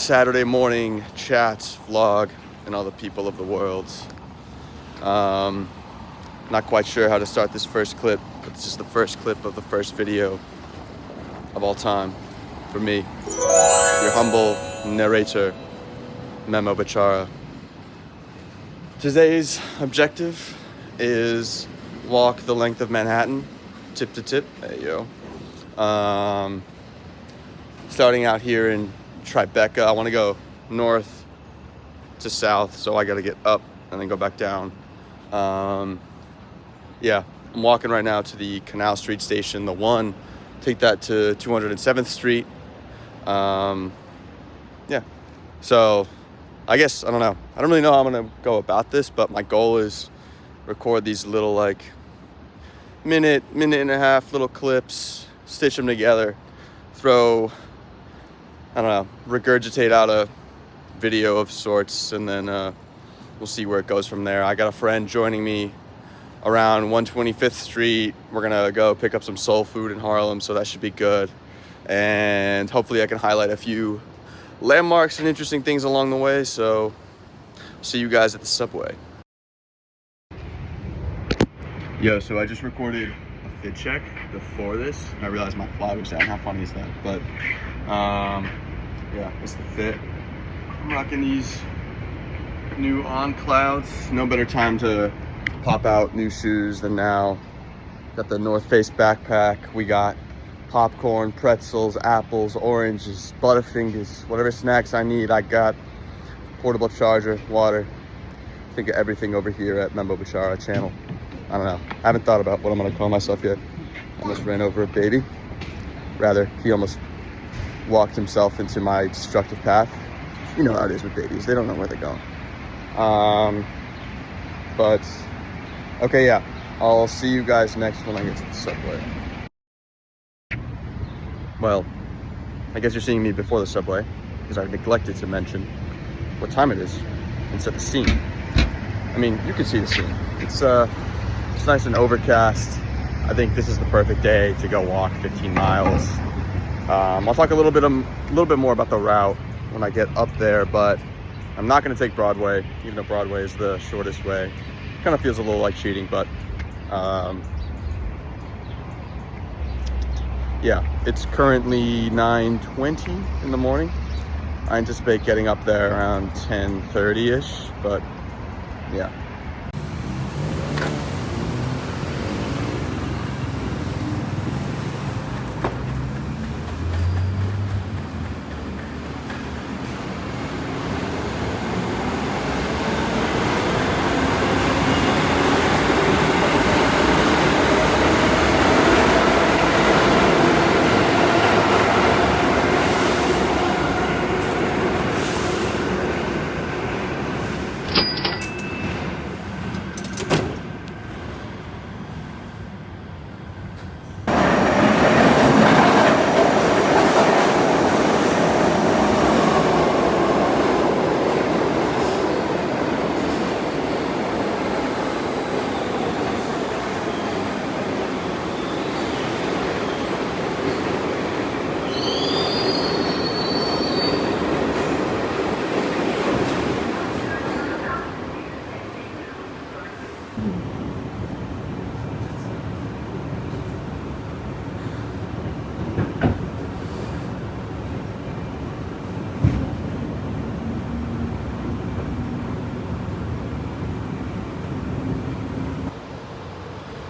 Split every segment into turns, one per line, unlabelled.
Saturday morning chat, vlog, and all the people of the world. Not quite sure how to start this first clip, but this is the first clip of the first video of all time for me, your humble narrator, Memo Bichara. Today's objective is walk the length of Manhattan, tip to tip. There you go. Starting out here in Tribeca, I want to go north to south, so I got to get up and then go back down. Yeah, I'm walking right now to the Canal Street station, the one. Take that to 207th Street. Yeah, so I guess, I don't know. I don't really know how I'm going to go about this, but my goal is record these little like minute and a half little clips, stitch them together, throw, I don't know, regurgitate out a video of sorts, and then we'll see where it goes from there. I got a friend joining me around 125th Street. We're gonna go pick up some soul food in Harlem, so that should be good. And hopefully I can highlight a few landmarks and interesting things along the way. So see you guys at the subway. Yo, so I just recorded a fit check before this, and I realized my fly was down. How funny is that? But yeah, it's the fit. I'm rocking these new On Clouds. No better time to pop out new shoes than now. Got the North Face backpack. We got popcorn, pretzels, apples, oranges, Butterfingers, whatever snacks I need. I got portable charger, water. I think of everything over here at Memo Bichara channel. I don't know. I haven't thought about what I'm gonna call myself yet. Almost ran over a baby. Rather, he almost walked himself into my destructive path. You know how it is with babies. They don't know where they're going. But okay, yeah, I'll see you guys next when I get to the subway. Well, I guess you're seeing me before the subway because I neglected to mention what time it is and set the scene. I mean, you can see the scene. It's nice and overcast. I think this is the perfect day to go walk 15 miles. I'll talk a little bit more about the route when I get up there, but I'm not going to take Broadway, even though Broadway is the shortest way. Kind of feels a little like cheating, but yeah, it's currently 9:20 in the morning. I anticipate getting up there around 10:30-ish, but yeah.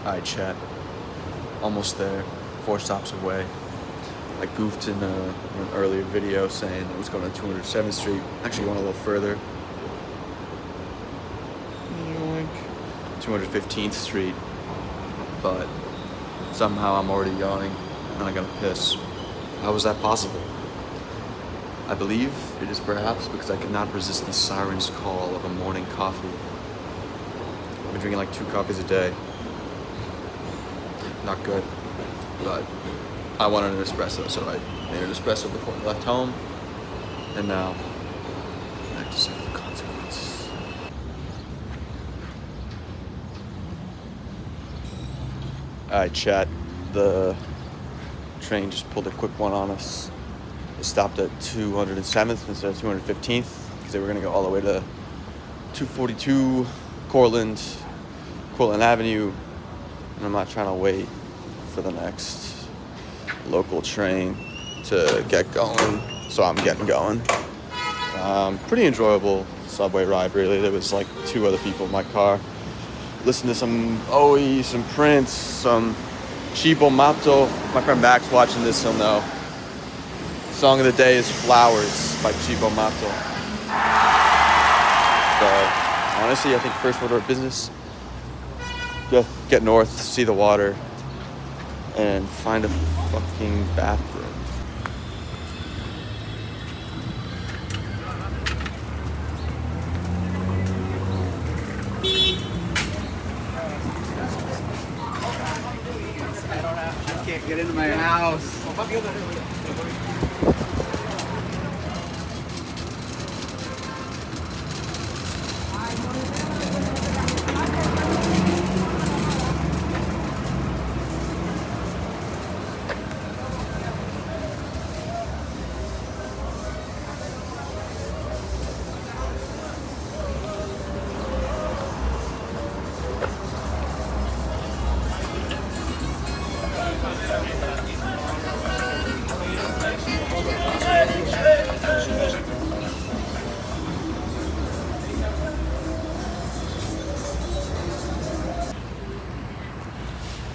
Alright, chat. Almost there. 4 stops away. I goofed in an earlier video saying I was going to 207th Street. Actually going a little further. 215th Street. But somehow I'm already yawning and I gotta piss. How is that possible? I believe it is perhaps because I cannot resist the siren's call of a morning coffee. I've been drinking like 2 coffees a day. Not good, but I wanted an espresso, so I made an espresso before I left home, and now I have to suffer the consequences. Alright, chat, the train just pulled a quick one on us. They stopped at 207th instead of 215th because they were gonna go all the way to 242 Cortland Avenue, and I'm not trying to wait for the next local train to get going, so I'm getting going. Pretty enjoyable subway ride, really. There was like 2 other people in my car. Listened to some OE, some Prince, some Chibo Mato. My friend Max watching this, he'll know. Song of the day is Flowers by Chibo Mato. So honestly, I think first order of business, get north, see the water, and find a fucking bathroom.
I can't get into my house.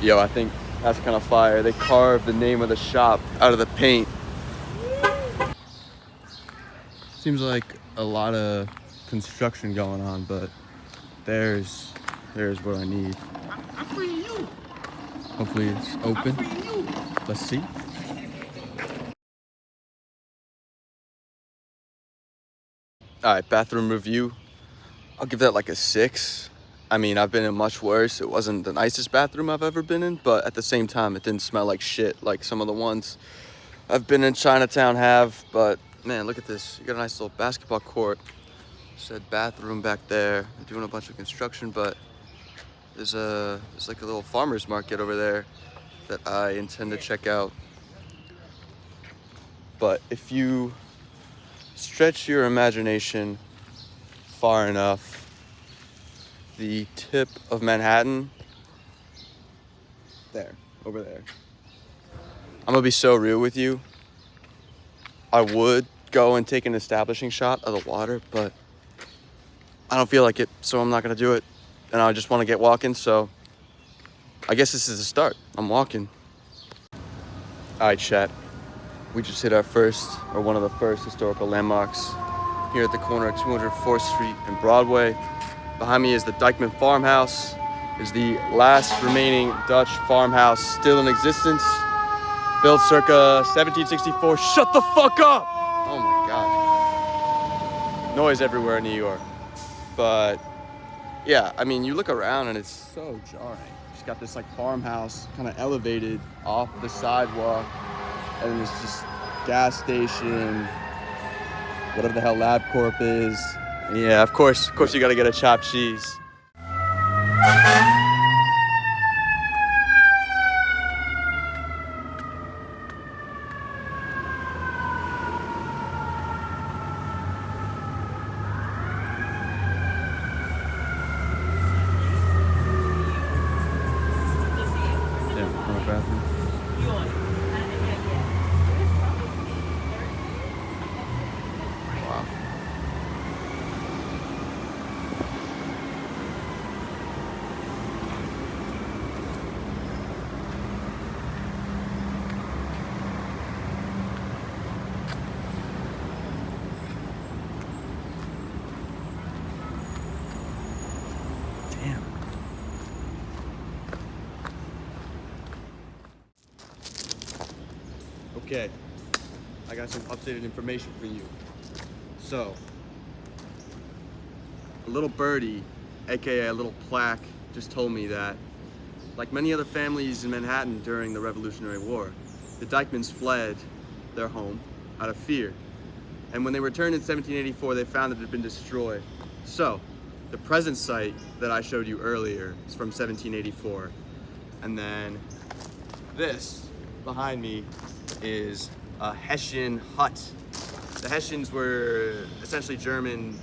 Yo, I think that's kind of fire. They carved the name of the shop out of the paint. Seems like a lot of construction going on, but there's what I need.
I'm freeing you.
Hopefully it's open.
I'm freeing you.
Let's see. All right, bathroom review. I'll give that like a 6. I mean, I've been in much worse. It wasn't the nicest bathroom I've ever been in, but at the same time, it didn't smell like shit like some of the ones I've been in Chinatown have. But man, look at this. You got a nice little basketball court. Said bathroom back there. They're doing a bunch of construction, but there's like a little farmer's market over there that I intend to check out. But if you stretch your imagination far enough, the tip of Manhattan, there, over there. I'm gonna be so real with you. I would go and take an establishing shot of the water, but I don't feel like it, so I'm not gonna do it. And I just wanna get walking, so I guess this is the start. I'm walking. All right, chat. We just hit our one of the first historical landmarks here at the corner of 204th Street and Broadway. Behind me is the Dyckman Farmhouse. It's the last remaining Dutch farmhouse still in existence. Built circa 1764. Shut the fuck up! Oh my God. Noise everywhere in New York. But yeah, I mean, you look around and it's so jarring. It's got this like farmhouse kind of elevated off the sidewalk. And then there's just gas station, whatever the hell LabCorp is. Yeah, of course you gotta get a chopped cheese. Okay, I got some updated information for you. So, a little birdie, aka a little plaque, just told me that, like many other families in Manhattan during the Revolutionary War, the Dyckmans fled their home out of fear. And when they returned in 1784, they found that it had been destroyed. So, the present site that I showed you earlier is from 1784. And then this behind me is a Hessian hut. The Hessians were essentially German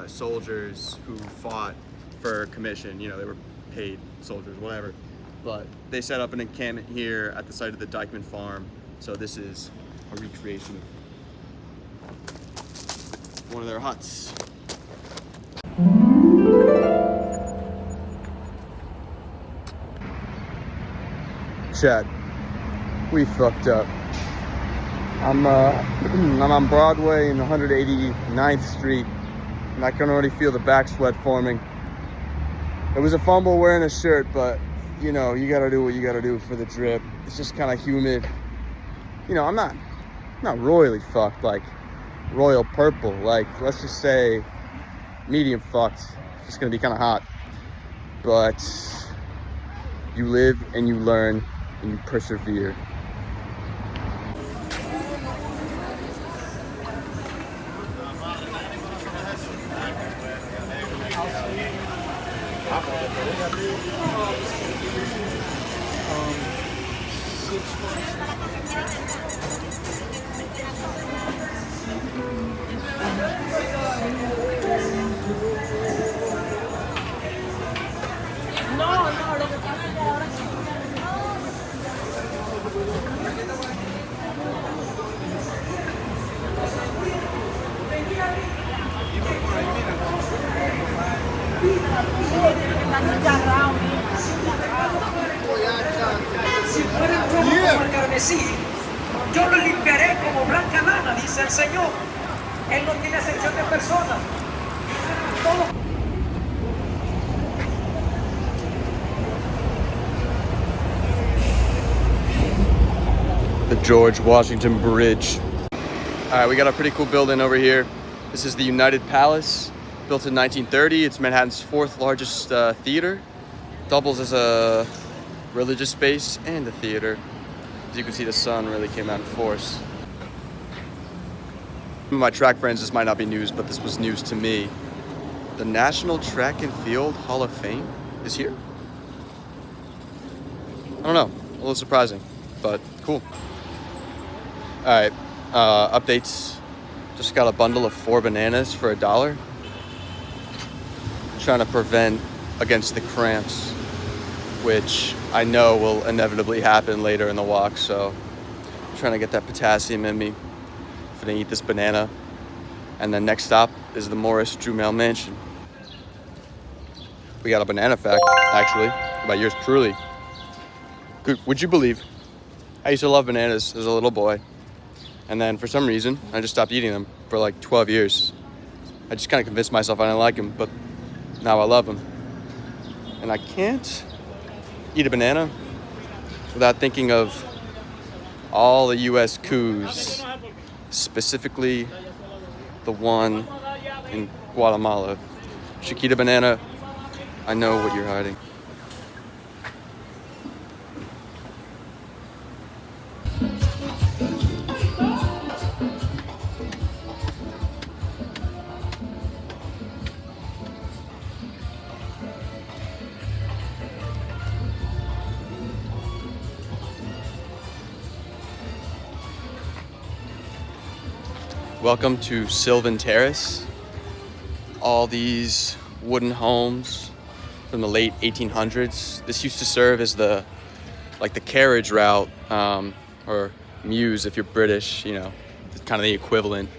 soldiers who fought for commission. You know, they were paid soldiers, whatever. But they set up an encampment here at the site of the Dykeman farm. So this is a recreation of one of their huts. Chad, we fucked up. I'm on Broadway and 189th Street, and I can already feel the back sweat forming. It was a fumble wearing a shirt, but you know, you gotta do what you gotta do for the drip. It's just kind of humid. You know, I'm not royally fucked, like royal purple. Like, let's just say medium fucked. It's gonna be kind of hot. But you live and you learn and you persevere.
Si fuera rojo como el carmesí, yo lo limpiaré como blanca lana, dice el Señor. Él no tiene excepción de personas. Todo.
The George Washington Bridge. All right, we got a pretty cool building over here. This is the United Palace, built in 1930. It's Manhattan's fourth largest theater. Doubles as a religious space and a theater. As you can see, the sun really came out in force. Some of my track friends, this might not be news, but this was news to me. The National Track and Field Hall of Fame is here. I don't know, a little surprising, but cool. All right, updates. Just got a bundle of 4 bananas for $1. Trying to prevent against the cramps, which I know will inevitably happen later in the walk. So I'm trying to get that potassium in me. I'm gonna eat this banana. And then next stop is the Morris Jumel Mansion. We got a banana fact, actually, about yours truly. Would you believe? I used to love bananas as a little boy. And then for some reason, I just stopped eating them for like 12 years. I just kind of convinced myself I didn't like them, but now I love them. And I can't eat a banana without thinking of all the US coups, specifically the one in Guatemala. Chiquita banana, I know what you're hiding. Welcome to Sylvan Terrace. All these wooden homes from the late 1800s. This used to serve as the carriage route, or mews if you're British, you know, kind of the equivalent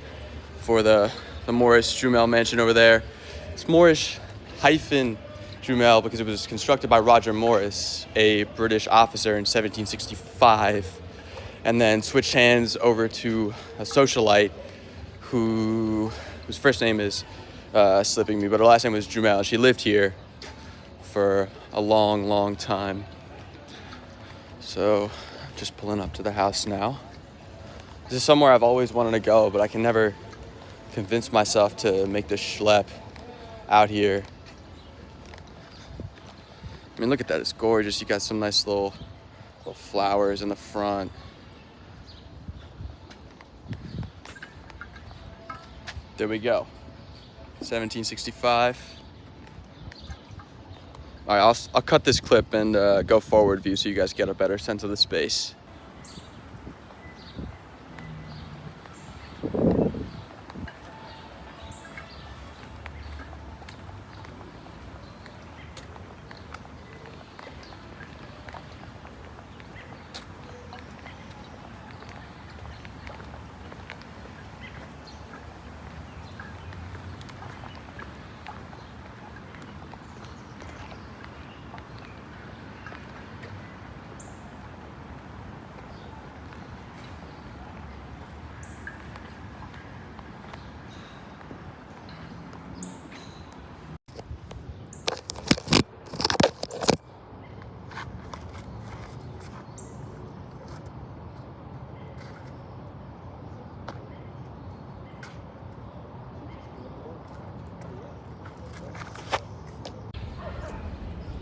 for the Morris Jumel Mansion over there. It's Morris hyphen Jumel because it was constructed by Roger Morris, a British officer in 1765, and then switched hands over to a socialite whose first name is slipping me, but her last name was Jumel. She lived here for a long, long time. So, just pulling up to the house now. This is somewhere I've always wanted to go, but I can never convince myself to make the schlep out here. I mean, look at that, it's gorgeous. You got some nice little flowers in the front. There we go, 1765. All right, I'll cut this clip and go forward view so you guys get a better sense of the space.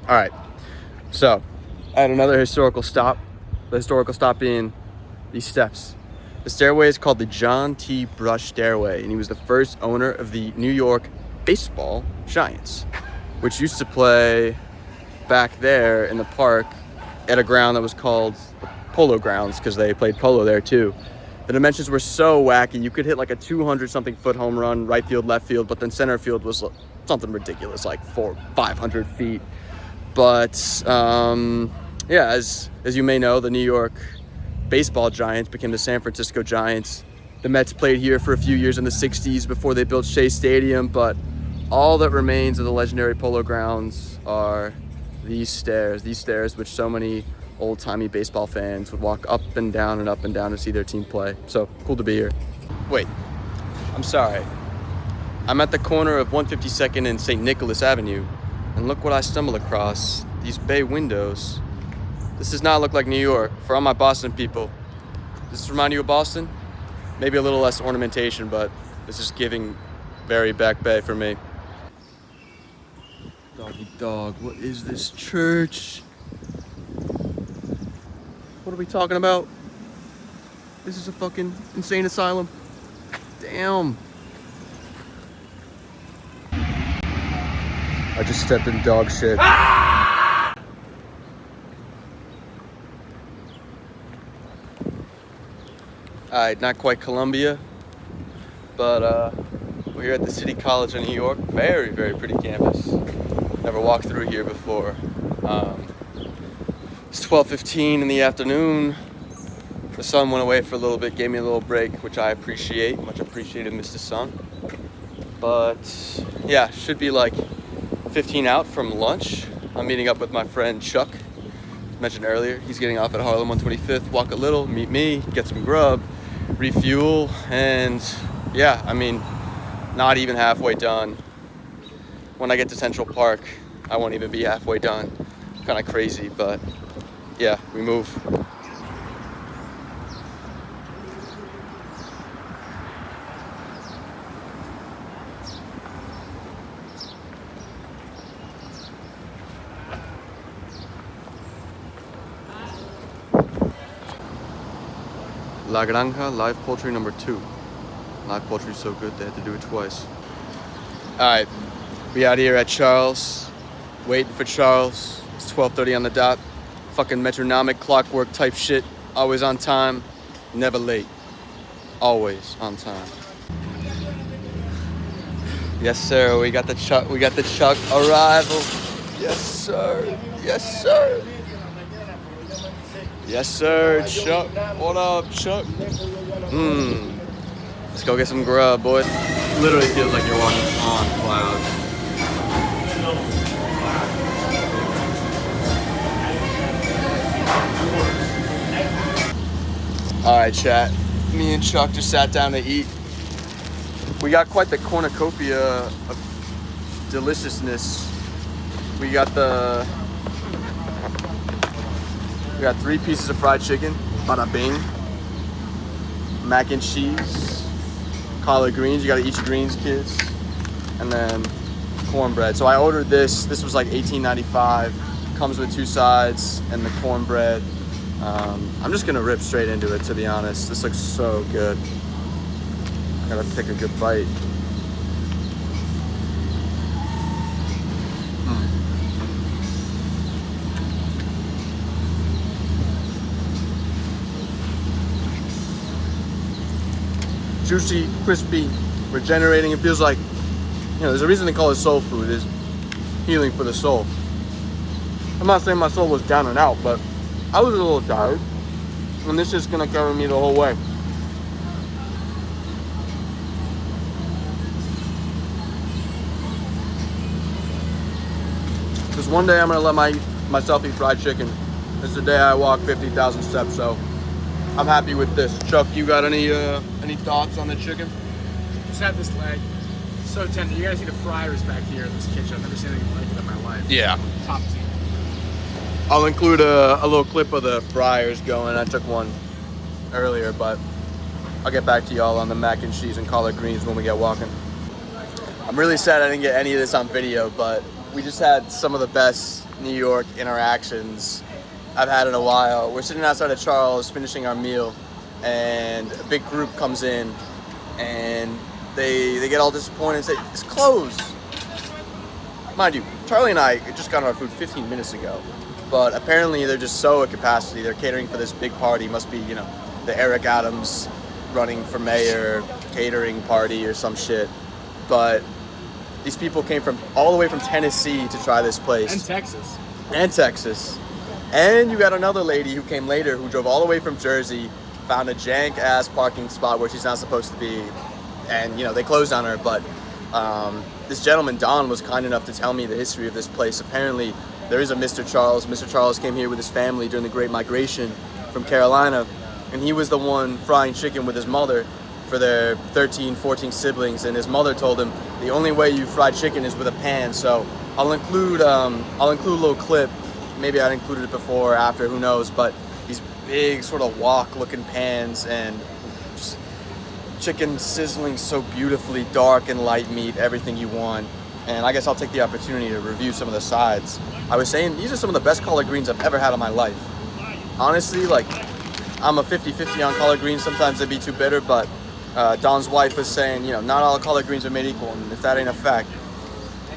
All right, so I had another historical stop. The historical stop being these steps. The stairway is called the John T. Brush Stairway, and he was the first owner of the New York Baseball Giants, which used to play back there in the park at a ground that was called Polo Grounds because they played polo there too. The dimensions were so wacky. You could hit like a 200-something foot home run, right field, left field, but then center field was something ridiculous, like 500 feet. But yeah, as you may know, the New York Baseball Giants became the San Francisco Giants. The Mets played here for a few years in the 60s before they built Shea Stadium, but all that remains of the legendary Polo Grounds are these stairs which so many old-timey baseball fans would walk up and down to see their team play. So cool to be here. Wait, I'm sorry. I'm at the corner of 152nd and St. Nicholas Avenue, and look what I stumble across, these bay windows. This does not look like New York. For all my Boston people, does this remind you of Boston? Maybe a little less ornamentation, but this is giving very Back Bay for me. Doggy dog, what is this church? What are we talking about? This is a fucking insane asylum. Damn. I just stepped in dog shit. Alright, not quite Columbia, but we're here at the City College of New York. Very, very pretty campus. Never walked through here before. It's 12:15 in the afternoon. The sun went away for a little bit, gave me a little break, which I appreciate. Much appreciated, Mr. Sun. But yeah, should be like 15 out from lunch. I'm meeting up with my friend Chuck, mentioned earlier. He's getting off at Harlem 125th, walk a little, meet me, get some grub, refuel, and yeah, I mean, not even halfway done. When I get to Central Park, I won't even be halfway done. Kind of crazy, but yeah, we move. La Granja live poultry number 2. Live poultry is so good they had to do it twice. Alright, we out here at Charles, waiting for Charles. It's 12:30 on the dot. Fucking metronomic clockwork type shit. Always on time, never late. Always on time. Yes sir, we got the Chuck arrival. Yes sir, yes sir. Yes sir, Chuck. What up, Chuck? Let's go get some grub, boys. Literally feels like you're walking on clouds. All right, chat. Me and Chuck just sat down to eat. We got quite the cornucopia of deliciousness. We got 3 pieces of fried chicken, bada bing. Mac and cheese, collard greens. You gotta eat your greens, kids. And then cornbread. So I ordered this. This was like $18.95. Comes with 2 sides and the cornbread. I'm just gonna rip straight into it, to be honest. This looks so good. Gotta pick a good bite. Juicy, crispy, regenerating. It feels like, there's a reason they call it soul food. It's healing for the soul. I'm not saying my soul was down and out, but I was a little tired, and this is gonna carry me the whole way. Because one day I'm gonna let myself eat fried chicken. It's the day I walk 50,000 steps, so I'm happy with this. Chuck, you got any thoughts on the chicken?
Just had this leg. So tender. You guys need a fryers back here in this kitchen. I've never seen anything like it in my life.
Yeah.
Top tier.
I'll include a little clip of the fryers going. I took one earlier, but I'll get back to y'all on the mac and cheese and collard greens when we get walking. I'm really sad I didn't get any of this on video, but we just had some of the best New York interactions I've had in a while. We're sitting outside of Charles finishing our meal, and a big group comes in, and they get all disappointed and say, it's closed. Mind you, Charlie and I just got our food 15 minutes ago, but apparently they're just so at capacity. They're catering for this big party. Must be, you know, the Eric Adams running for mayor catering party or some shit. But these people came from all the way from Tennessee to try this place.
And Texas.
And Texas. And you got another lady who came later who drove all the way from Jersey, found a jank ass parking spot where she's not supposed to be, and you know, they closed on her. But this gentleman, Don, was kind enough to tell me the history of this place. Apparently there is a Mr. Charles. Mr. Charles came here with his family during the Great Migration from Carolina, and he was the one frying chicken with his mother for their 13, 14 siblings, and his mother told him the only way you fry chicken is with a pan. So I'll include a little clip. Maybe I'd included it before or after, who knows, but these big sort of wok looking pans and just chicken sizzling so beautifully, dark and light meat, everything you want. And I guess I'll take the opportunity to review some of the sides. I was saying these are some of the best collard greens I've ever had in my life. Honestly, like, I'm a 50-50 on collard greens. Sometimes they'd be too bitter, but Don's wife was saying, you know, not all collard greens are made equal, and if that ain't a fact.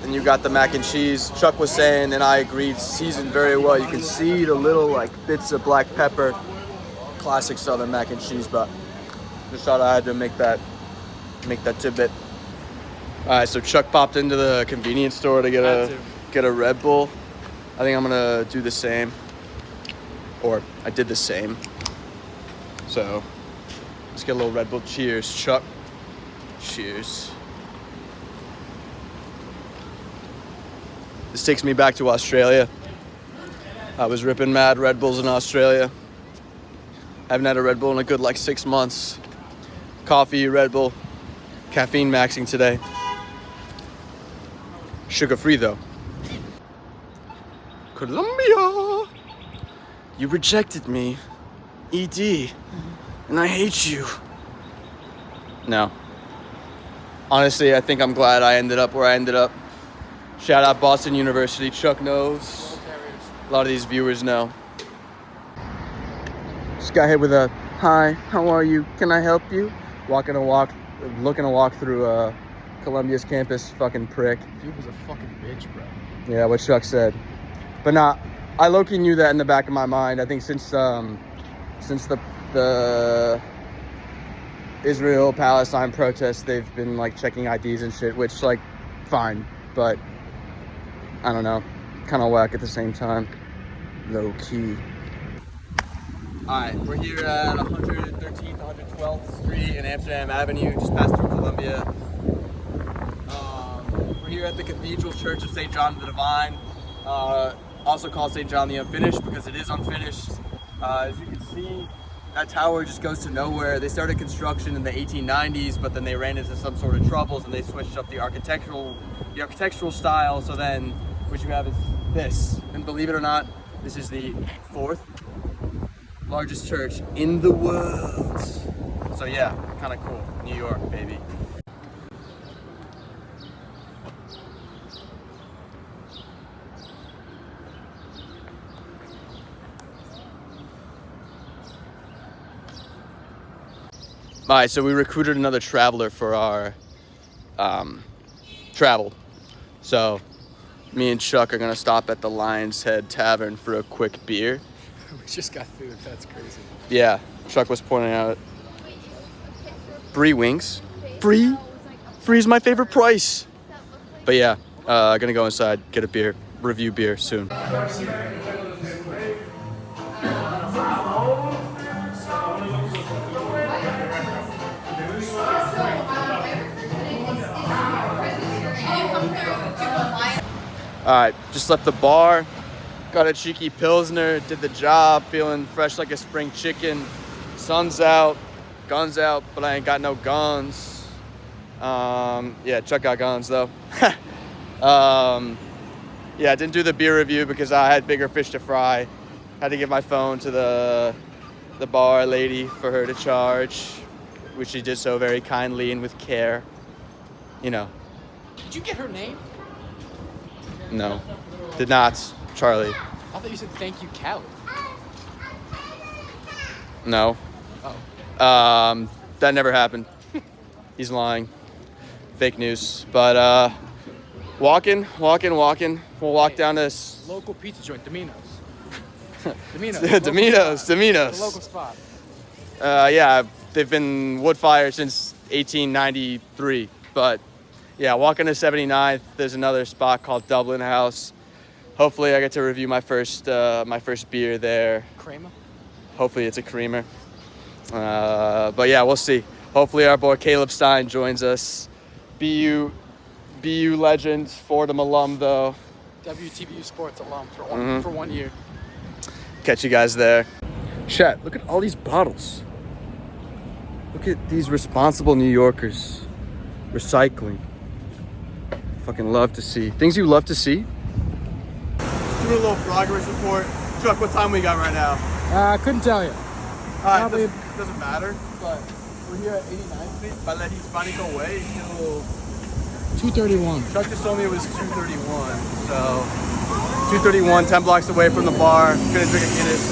Then you got the mac and cheese. Chuck was saying, and I agreed, seasoned very well. You can see the little like bits of black pepper. Classic Southern mac and cheese, but just thought I had to make that tidbit. All right, so Chuck popped into the convenience store to get a Red Bull. I think I'm gonna do the same, or I did the same. So let's get a little Red Bull. Cheers, Chuck. Cheers. This takes me back to Australia. I was ripping mad Red Bulls in Australia. I haven't had a Red Bull in a good like 6 months. Coffee, Red Bull, caffeine maxing today. Sugar free though. Colombia! You rejected me, ED, and I hate you. No. Honestly, I think I'm glad I ended up where I ended up. Shout out Boston University. Chuck knows. A lot of these viewers know. Just got hit with a, hi, how are you? Can I help you? Looking to walk through Columbia's campus, fucking prick.
Dude was a fucking bitch, bro.
Yeah, what Chuck said. But nah, I low-key knew that in the back of my mind. I think since the Israel-Palestine protests, they've been like checking IDs and shit, which like, fine, but I don't know, kind of whack at the same time. Low-key. Alright, we're here at 113th, 112th Street and Amsterdam Avenue, just past through Columbia. We're here at the Cathedral Church of St. John the Divine, also called St. John the Unfinished because it is unfinished. As you can see, that tower just goes to nowhere. They started construction in the 1890s, but then they ran into some sort of troubles and they switched up the architectural style. So then what you have is this. And believe it or not, this is the 4th largest church in the world. So yeah, kind of cool. New York, baby. All right, so we recruited another traveler for our travel. So me and Chuck are gonna stop at the Lion's Head Tavern for a quick beer.
We just got food, that's crazy.
Yeah, Chuck was pointing out free wings. Free is my favorite price. But yeah, gonna go inside, get a beer, review beer soon. All right, just left the bar, got a cheeky Pilsner, did the job, feeling fresh like a spring chicken. Sun's out, guns out, but I ain't got no guns. Yeah, Chuck got guns though. Yeah, I didn't do the beer review because I had bigger fish to fry. Had to give my phone to the bar lady for her to charge, which she did so very kindly and with care. You know.
Did you get her name?
No, did not, Charlie.
I thought you said thank you, Cali.
No.
Oh.
That never happened. He's lying. Fake news. But walking. We'll walk down this.
Local pizza joint, Domino's. Domino's.
Domino's.
The local spot.
Yeah, they've been wood fire since 1893. But yeah, walking to 79th. There's another spot called Dublin House. Hopefully, I get to review my first beer there.
Crema.
Hopefully, it's a creamer. But yeah, we'll see. Hopefully, our boy Caleb Stein joins us. BU legend, Fordham alum though.
WTBU sports alum for
Mm-hmm.
1 year.
Catch you guys there. Chat, look at all these bottles. Look at these responsible New Yorkers recycling. Fucking love to see. Things you love to see. Do a little progress report. Chuck, what time we got right now?
I couldn't tell you. Probably-
doesn't matter.
But we're here at 89th Street.
By La Hispanico Way, still
231.
Chuck just told me it was 2:31, so 2:31, 10 blocks away from the bar. Gonna drink a Guinness.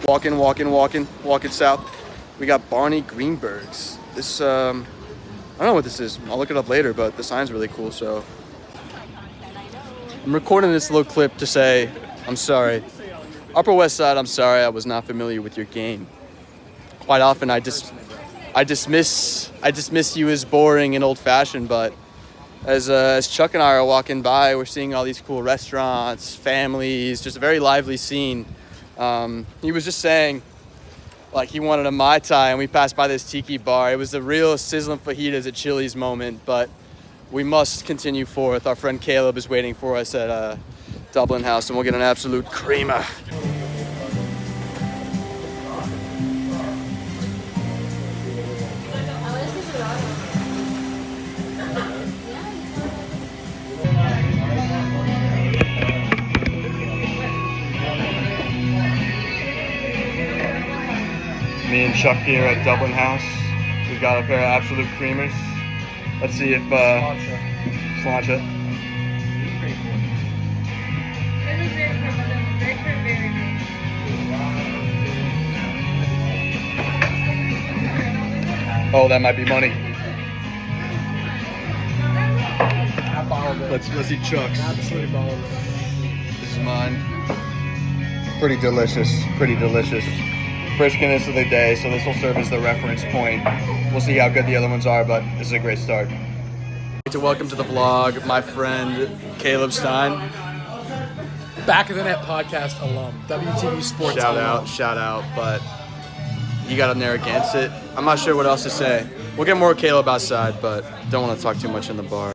Walking south. We got Barney Greenberg's. This, I don't know what this is. I'll look it up later, but the sign's really cool, so. I'm recording this little clip to say, I'm sorry. Upper West Side, I'm sorry I was not familiar with your game. Quite often I dismiss you as boring and old-fashioned, but as Chuck and I are walking by, we're seeing all these cool restaurants, families, just a very lively scene. He was just saying, like, he wanted a Mai Tai, and we passed by this tiki bar. It was a real sizzling fajitas at Chili's moment, but we must continue forth. Our friend Caleb is waiting for us at Dublin House, and we'll get an absolute creamer. Me and Chuck here at Dublin House. We've got a pair of absolute creamers. Let's see if Slancha. Oh, that might be money.
I bottled it.
Let's see Chuck's.
Absolutely bottled it.
This is mine. Pretty delicious. First Guinness of the day, so this will serve as the reference point. We'll see how good the other ones are, but this is a great start. I'd like to welcome to the vlog my friend Caleb Stein.
Back of the Net podcast alum. WTB sports alum.
Shout out, but he got up there against it. I'm not sure what else to say. We'll get more Caleb outside, but don't want to talk too much in the bar.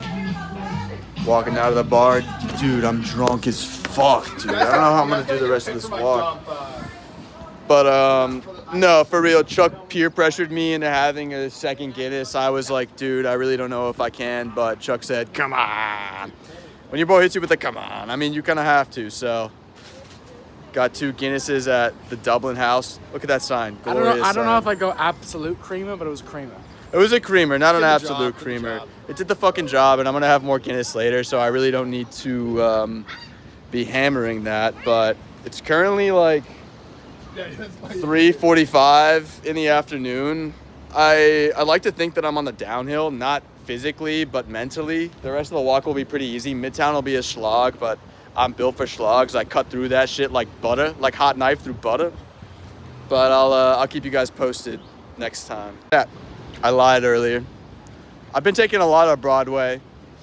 Walking out of the bar, dude, I'm drunk as fuck, dude. I don't know how I'm gonna do the rest of this walk. But no, for real, Chuck peer pressured me into having a second Guinness. I was like, dude, I really don't know if I can, but Chuck said, come on. When your boy hits you with a come on, I mean, you kind of have to, so. Got 2 Guinnesses at the Dublin House. Look at that sign.
I don't know if I go absolute creamer, but it was creamer.
It was a creamer, not an absolute
Did the
creamer.
job.
It did the fucking job, and I'm going to have more Guinness later, so I really don't need to be hammering that. But it's currently like 3:45 in the afternoon. I like to think that I'm on the downhill, not physically, but mentally. The rest of the walk will be pretty easy. Midtown will be a slog, but I'm built for slogs. I cut through that shit like butter, like hot knife through butter. But I'll keep you guys posted next time. Yeah, I lied earlier. I've been taking a lot of Broadway,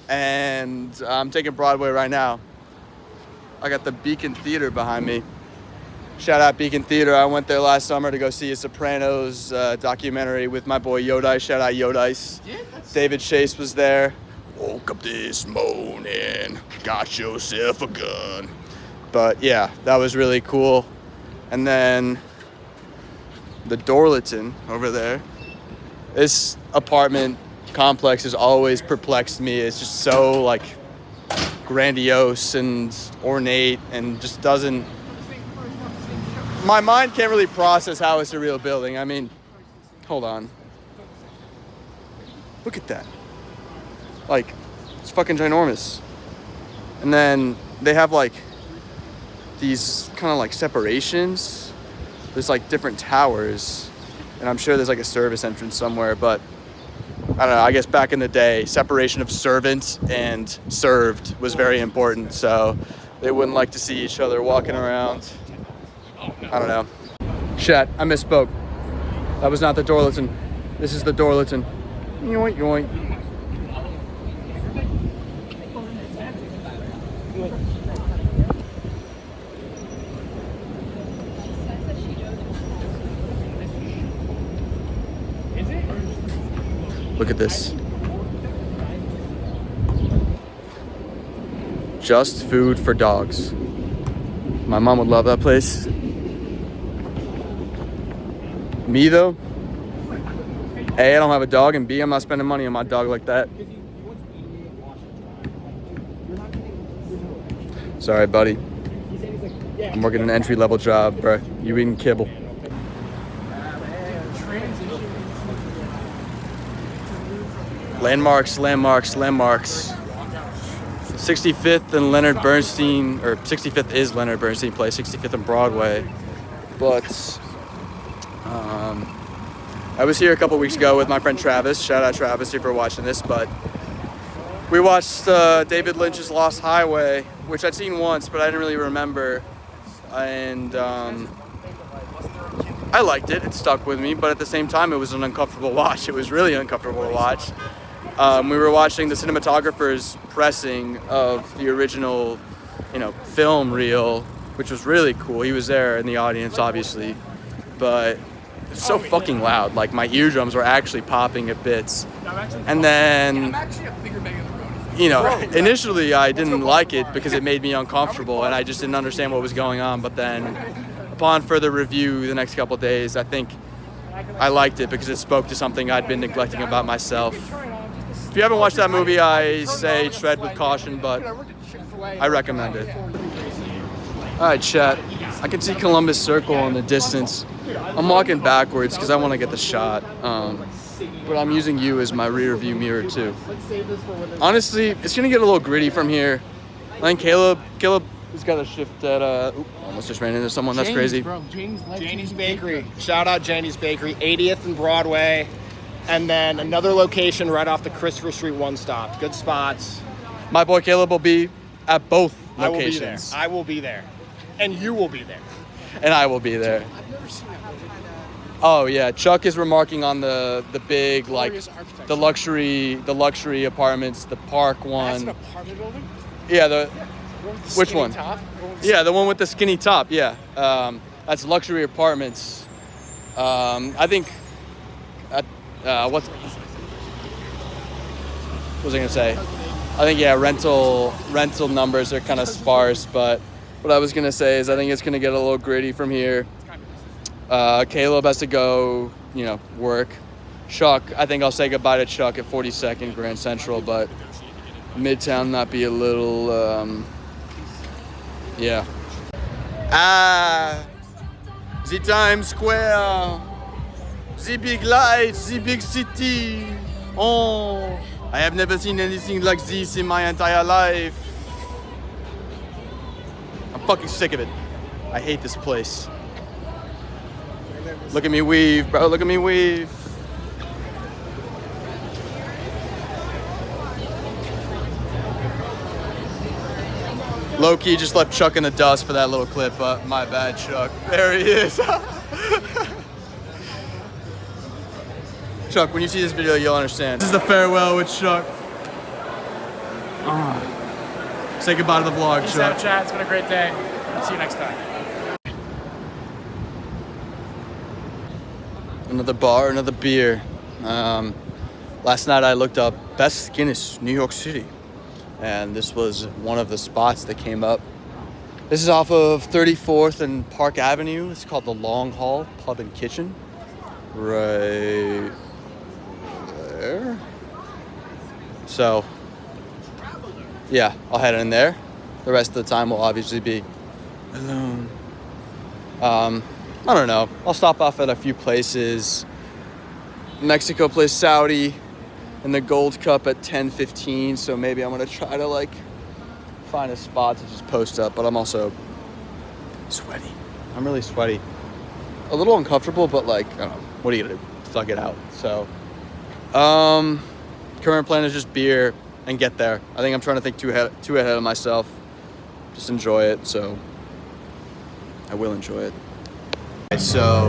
and I'm taking Broadway right now. I got the Beacon Theater behind me. Shout out Beacon Theater. I went there last summer to go see a Sopranos documentary with my boy Yodice. Shout out Yodice.
Yeah,
David Chase was there. Woke up this morning, got yourself a gun. But yeah, that was really cool. And then the Dorliton over there. This apartment complex has always perplexed me. It's just so like grandiose and ornate and just doesn't, my mind can't really process how it's a real building. I mean, hold on. Look at that. Like, it's fucking ginormous. And then they have like these kind of like separations. There's like different towers, and I'm sure there's like a service entrance somewhere, but I don't know, I guess back in the day, separation of servant and served was very important, so they wouldn't like to see each other walking around. I don't know. Chat, I misspoke. That was not the Dorliton. This is the Dorliton. Yoink, yoink. Look at this. Just food for dogs. My mom would love that place. Me though, A, I don't have a dog, and B, I'm not spending money on my dog like that. Sorry, buddy. I'm working an entry-level job, bro. You eating kibble. Landmarks, landmarks, landmarks. 65th and Leonard Bernstein, or 65th is Leonard Bernstein Place, 65th and Broadway. But I was here a couple weeks ago with my friend Travis. Shout out Travis if you're watching this. But we watched David Lynch's Lost Highway, which I'd seen once, but I didn't really remember. And I liked it. It stuck with me, but at the same time, it was an uncomfortable watch. It was really uncomfortable to watch. We were watching the cinematographer's pressing of the original, film reel, which was really cool. He was there in the audience, obviously, but it's so fucking loud. Like, my eardrums were actually popping at bits. And then, initially I didn't like it because it made me uncomfortable and I just didn't understand what was going on. But then upon further review the next couple of days, I think I liked it because it spoke to something I'd been neglecting about myself. If you haven't watched that movie, I say tread with caution, but I recommend it. All right, chat. I can see Columbus Circle in the distance. I'm walking backwards because I want to get the shot. But I'm using you as my rear view mirror too. Honestly, it's gonna get a little gritty from here. I think Caleb has got to shift at almost just ran into someone. That's crazy.
Janie's Bakery. Shout out Janie's Bakery, 80th and Broadway. And then another location right off the Christopher Street one stop. Good spots.
My boy Caleb will be at both locations.
I will be there. And you will be there.
And I will be there.
I've never seen that movie.
Oh yeah, Chuck is remarking on the big, like, the luxury apartments, the park one.
That's an apartment building?
Yeah, which one?
Top?
Yeah, the one with the skinny top. Yeah, that's luxury apartments. I think. What was I gonna say? I think rental numbers are kind of sparse, but what I was gonna say is I think it's gonna get a little gritty from here. Caleb has to go, work. Chuck, I think I'll say goodbye to Chuck at 42nd Grand Central, but Midtown not be a little, yeah. The Times Square, the big lights, the big city. Oh, I have never seen anything like this in my entire life. I'm fucking sick of it. I hate this place. Look at me weave, bro. Look at me weave. Low-key just left Chuck in the dust for that little clip, but my bad, Chuck. There he is. Chuck, when you see this video, you'll understand. This is the farewell with Chuck. Say goodbye to the vlog,
Peace
Chuck.
out, chat. It's been a great day. See you next time.
Another bar, another beer. Last night I looked up Best Guinness, New York City. And this was one of the spots that came up. This is off of 34th and Park Avenue. It's called the Long Hall Pub and Kitchen. Right there. So, yeah, I'll head in there. The rest of the time will obviously be alone. I don't know. I'll stop off at a few places. Mexico plays Saudi in the Gold Cup at 10:15, so maybe I'm gonna try to find a spot to just post up, but I'm also sweaty. I'm really sweaty. A little uncomfortable, but like, I don't know, what are you gonna do? Thug it out. So, current plan is just beer and get there. I think I'm trying to think too ahead of myself. Just enjoy it, so I will enjoy it. Okay, so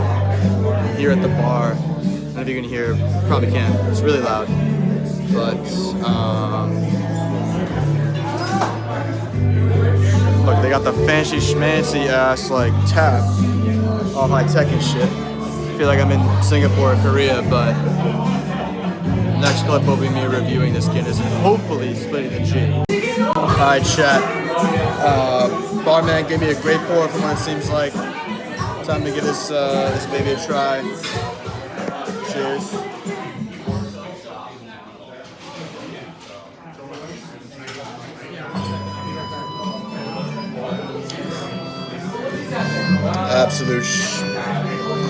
here at the bar, I don't know if you can hear, probably can. It's really loud, but look, they got the fancy schmancy ass like tap, all high tech and shit. I feel like I'm in Singapore or Korea, but next clip will be me reviewing this Guinness and hopefully splitting the G. Alright, chat. Barman gave me a great pour from what it seems like. Time to give this baby a try. Cheers. Absolute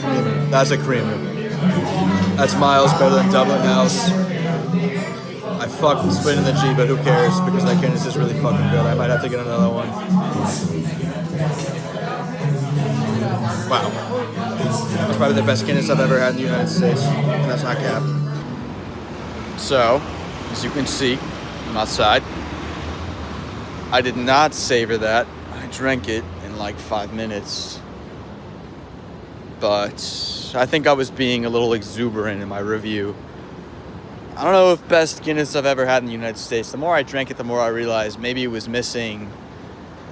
creamer. That's a creamer. That's miles better than Dublin House. I fucked splitting the G, but who cares? Because that Guinness is really fucking good. I might have to get another one. Wow. That's probably the best Guinness I've ever had in the United States. And that's not cap. So, as you can see, I'm outside. I did not savor that. I drank it in like 5 minutes. But I think I was being a little exuberant in my review. I don't know if best Guinness I've ever had in the United States. The more I drank it, the more I realized maybe it was missing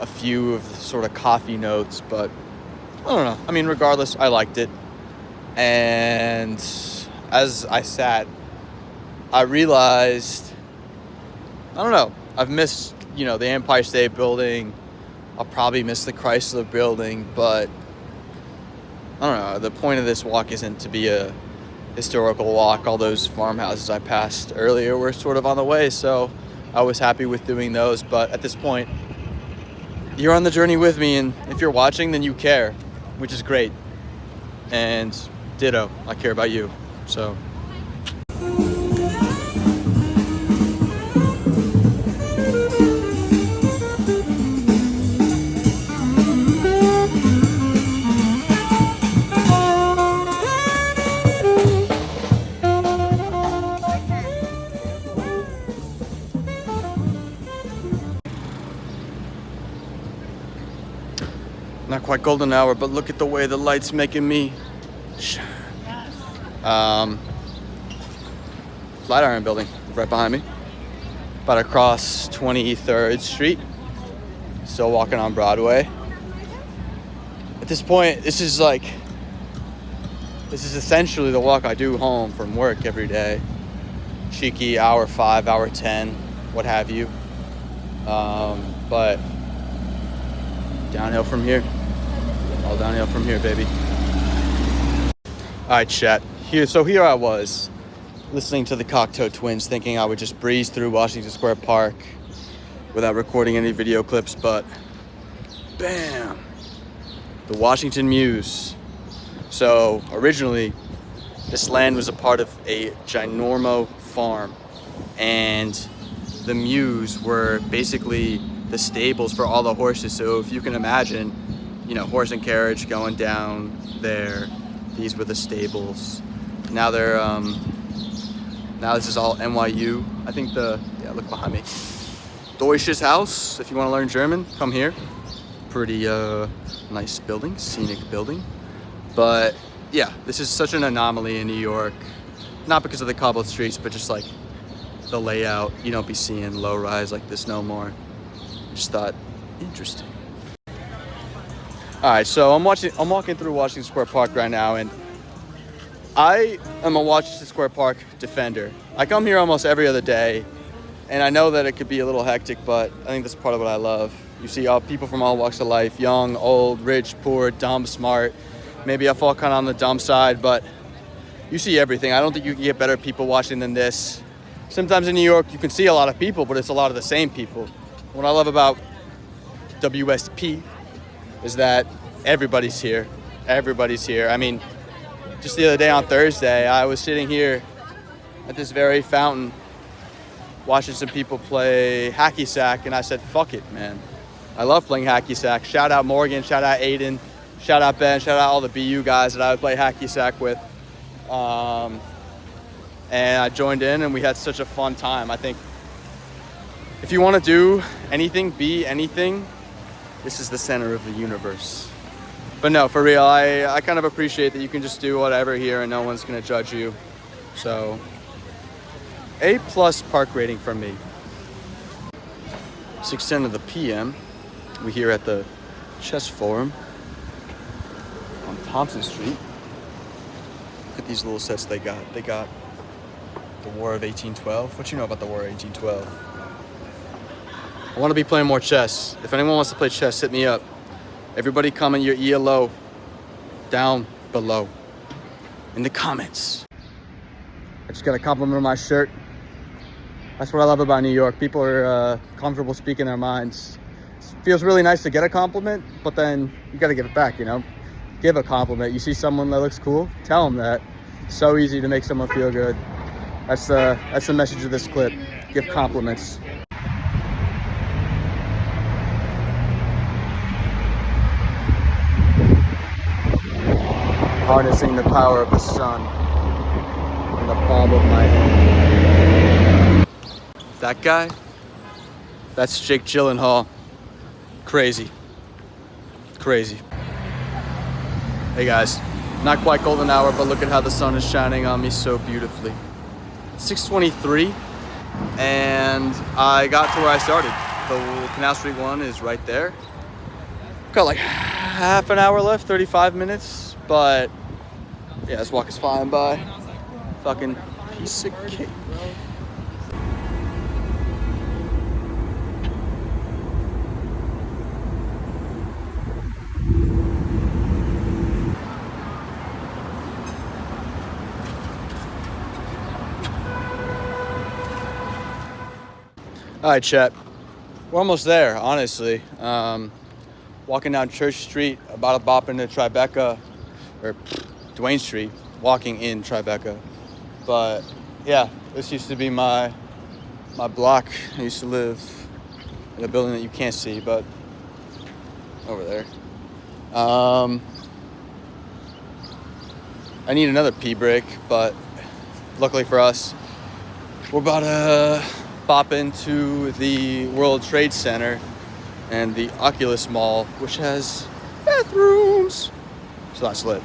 a few of the sort of coffee notes, but I don't know. I mean, regardless, I liked it. And as I sat, I realized, I don't know, I've missed, the Empire State Building. I'll probably miss the Chrysler Building, but I don't know. The point of this walk isn't to be a historical walk. All those farmhouses I passed earlier were sort of on the way, so I was happy with doing those. But at this point, you're on the journey with me, and if you're watching, then you care, which is great. And ditto, I care about you. So not quite golden hour, but look at the way the light's making me shine. Flatiron Building, right behind me. About across 23rd Street. Still walking on Broadway. At this point, this is essentially the walk I do home from work every day. Cheeky hour 5, hour 10, what have you. But downhill from here. All downhill from here, baby. All right, chat. Here I was, listening to the Cocteau Twins, thinking I would just breeze through Washington Square Park without recording any video clips, but bam, the Washington Muse. So originally, this land was a part of a ginormo farm, and the Muse were basically the stables for all the horses. So if you can imagine, horse and carriage going down there, these were the stables. Now they're now this is all NYU. I think look behind me. Deutsches Haus, if you want to learn German, come here. Pretty nice building, scenic building. But yeah, this is such an anomaly in New York. Not because of the cobbled streets, but just like the layout. You don't be seeing low rise like this no more. Just thought, interesting. All right, so I'm walking through Washington Square Park right now, and I am a Washington Square Park defender. I come here almost every other day, and I know that it could be a little hectic, but I think that's part of what I love. You see all people from all walks of life, young, old, rich, poor, dumb, smart. Maybe I fall kind of on the dumb side, but you see everything. I don't think you can get better people watching than this. Sometimes in New York, you can see a lot of people, but it's a lot of the same people. What I love about WSP is that everybody's here. Everybody's here. I mean, just the other day on Thursday, I was sitting here at this very fountain watching some people play hacky sack, and I said, fuck it, man. I love playing hacky sack. Shout out Morgan, shout out Aiden, shout out Ben, shout out all the BU guys that I would play hacky sack with. And I joined in, and we had such a fun time. I think if you want to do anything, be anything, this is the center of the universe. But no, for real, I kind of appreciate that you can just do whatever here and no one's going to judge you. So, A+ park rating from me. 6:10 of the PM. We're here at the Chess Forum on Thompson Street. Look at these little sets they got. They got the War of 1812. What you know about the War of 1812? I want to be playing more chess. If anyone wants to play chess, hit me up. Everybody comment your ELO down below in the comments. I just got a compliment on my shirt. That's what I love about New York. People are comfortable speaking their minds. It feels really nice to get a compliment, but then you got to give it back, you know? Give a compliment. You see someone that looks cool, tell them that. So easy to make someone feel good. That's the message of this clip. Give compliments. Harnessing the power of the sun in the palm of my hand. That guy? That's Jake Gyllenhaal. Crazy. Crazy. Hey guys, not quite golden hour, but look at how the sun is shining on me so beautifully. 6:23, and I got to where I started. The Canal Street one is right there. Got like half an hour left, 35 minutes, but yeah, this walk is flying by. Fucking piece of cake. All right, chat. We're almost there, honestly. Walking down Church Street, about to bop into Tribeca, or Duane Street, walking in Tribeca. But yeah, this used to be my block. I used to live in a building that you can't see, but over there. I need another pee break, but luckily for us, we're about to bop into the World Trade Center and the Oculus Mall, which has bathrooms. So that's lit.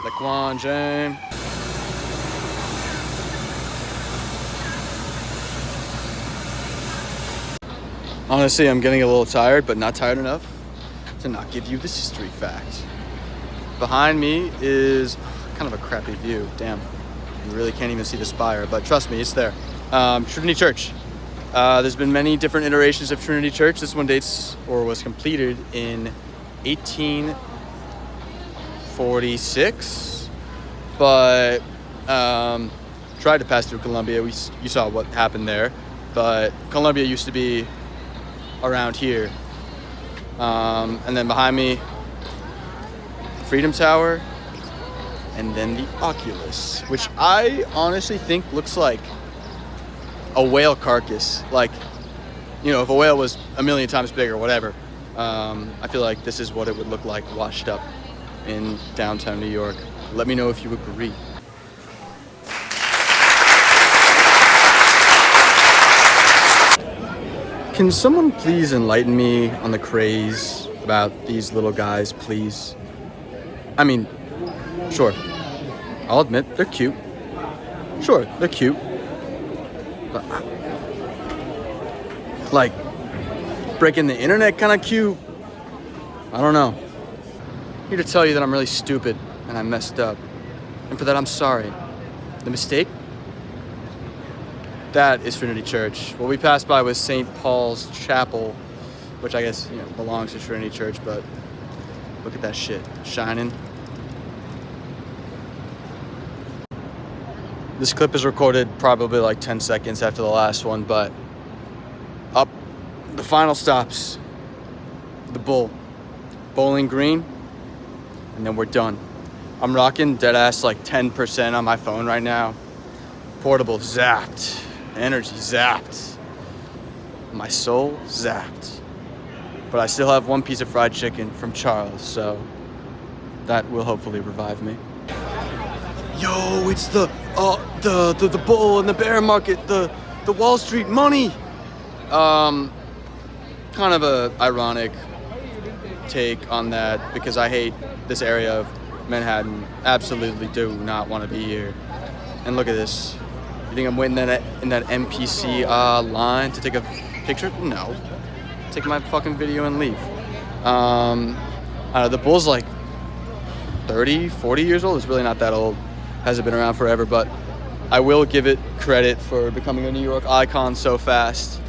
Laquan James. Honestly, I'm getting a little tired, but not tired enough to not give you this history fact. Behind me is kind of a crappy view. Damn, you really can't even see the spire, but trust me, it's there. Trinity Church. There's been many different iterations of Trinity Church. This one dates or was completed in 1846, but tried to pass through Columbia. You saw what happened there, but Columbia used to be around here. And then behind me, Freedom Tower, and then the Oculus, which I honestly think looks like a whale carcass. Like, you know, if a whale was a million times bigger, whatever. I feel like this is what it would look like washed up in downtown New York. Let me know if you agree. Can someone please enlighten me on the craze about these little guys, please? I mean, sure, I'll admit they're cute. Sure, they're cute. But, like, breaking the internet kind of cute? I don't know. I'm here to tell you that I'm really stupid and I messed up. And for that, I'm sorry. The mistake? That is Trinity Church. What we passed by was St. Paul's Chapel, which I guess, you know, belongs to Trinity Church, but look at that shit shining. This clip is recorded probably like 10 seconds after the last one, but up the final stops, the Bowling Green, and then we're done. I'm rocking deadass like 10% on my phone right now. Portable zapped. Energy zapped. My soul zapped. But I still have one piece of fried chicken from Charles, so that will hopefully revive me. Yo, it's the bull and the bear market, the Wall Street money. Kind of a ironic take on that because I hate this area of Manhattan. Absolutely do not want to be here. And look at this. You think I'm waiting in that NPC line to take a picture? No. Take my fucking video and leave. I don't know, the bull's like 30, 40 years old. It's really not that old. Hasn't been around forever, but I will give it credit for becoming a New York icon so fast.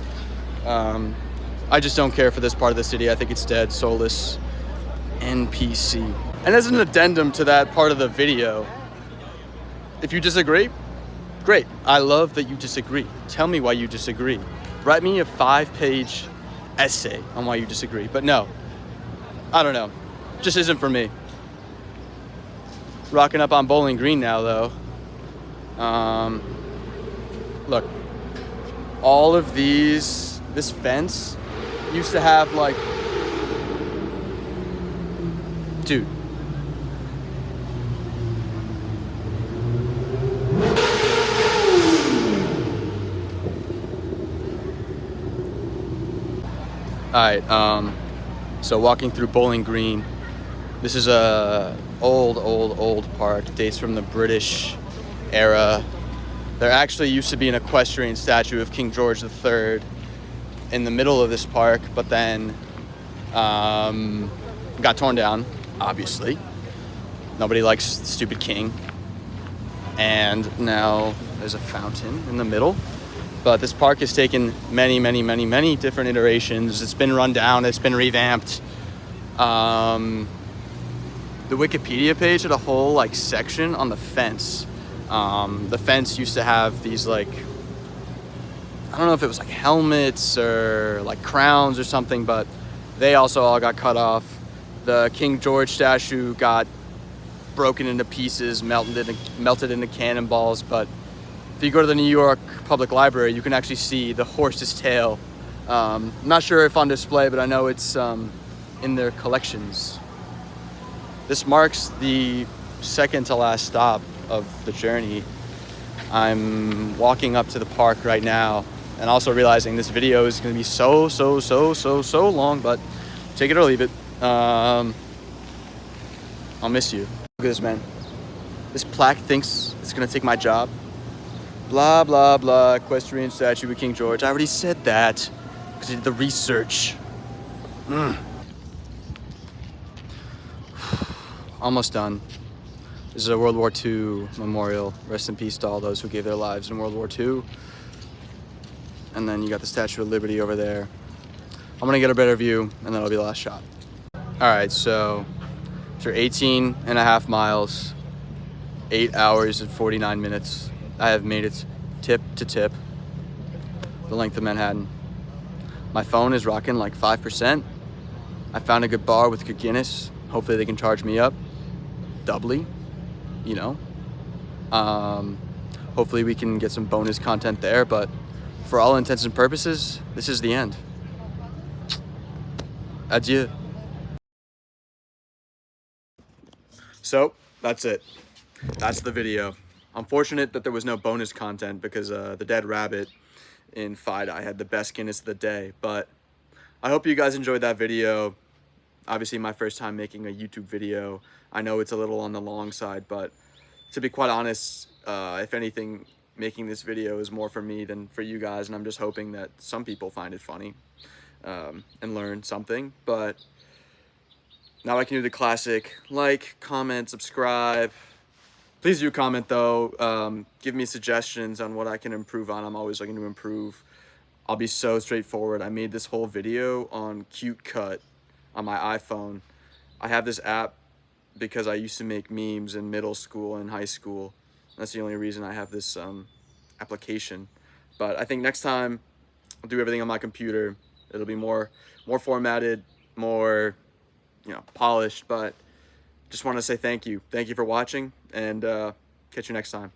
I just don't care for this part of the city. I think it's dead, soulless, NPC. And as an addendum to that part of the video, if you disagree, great. I love that you disagree. Tell me why you disagree. Write me a 5-page essay on why you disagree. But no, I don't know. Just isn't for me. Rocking up on Bowling Green now, though. Look, all of this fence used to have like, dude. All right, so walking through Bowling Green. This is a old park. Dates from the British era. There actually used to be an equestrian statue of King George III in the middle of this park, but then got torn down, obviously. Nobody likes the stupid king. And now there's a fountain in the middle. But this park has taken many different iterations. It's been run down, it's been revamped. The Wikipedia page had a whole like section on the fence. The fence used to have these like, I don't know if it was like helmets or like crowns or something, but they also all got cut off. The King George statue got broken into pieces, melted into cannonballs. But if you go to the New York Public Library, you can actually see the horse's tail. I'm not sure if on display, but I know it's in their collections. This marks the second to last stop of the journey. I'm walking up to the park right now and also realizing this video is going to be so long, but take it or leave it. I'll miss you. Look at this, man. This plaque thinks it's going to take my job. Blah, blah, blah. Equestrian statue of King George. I already said that because I did the research. Almost done. This is a World War II memorial. Rest in peace to all those who gave their lives in World War II. And then you got the Statue of Liberty over there. I'm gonna get a better view and then it'll be the last shot. All right, so after 18 and a half miles, 8 hours and 49 minutes, I have made it tip to tip, the length of Manhattan. My phone is rocking like 5%. I found a good bar with good Guinness. Hopefully they can charge me up doubly, you know. Hopefully we can get some bonus content there, but for all intents and purposes, this is the end. Adieu. So that's it. That's the video. Unfortunate that there was no bonus content because the dead rabbit in FIDI had the best Guinness of the day, but I hope you guys enjoyed that video. Obviously my first time making a YouTube video. I know it's a little on the long side, but to be quite honest, if anything, making this video is more for me than for you guys, and I'm just hoping that some people find it funny and learn something. But now I can do the classic like, comment, subscribe. Please do comment though. Give me suggestions on what I can improve on. I'm always looking to improve. I'll be so straightforward. I made this whole video on Cute Cut on my iPhone. I have this app because I used to make memes in middle school and high school. That's the only reason I have this application. But I think next time I'll do everything on my computer. It'll be more formatted, more, you know, polished. But just want to say thank you. Thank you for watching, and catch you next time.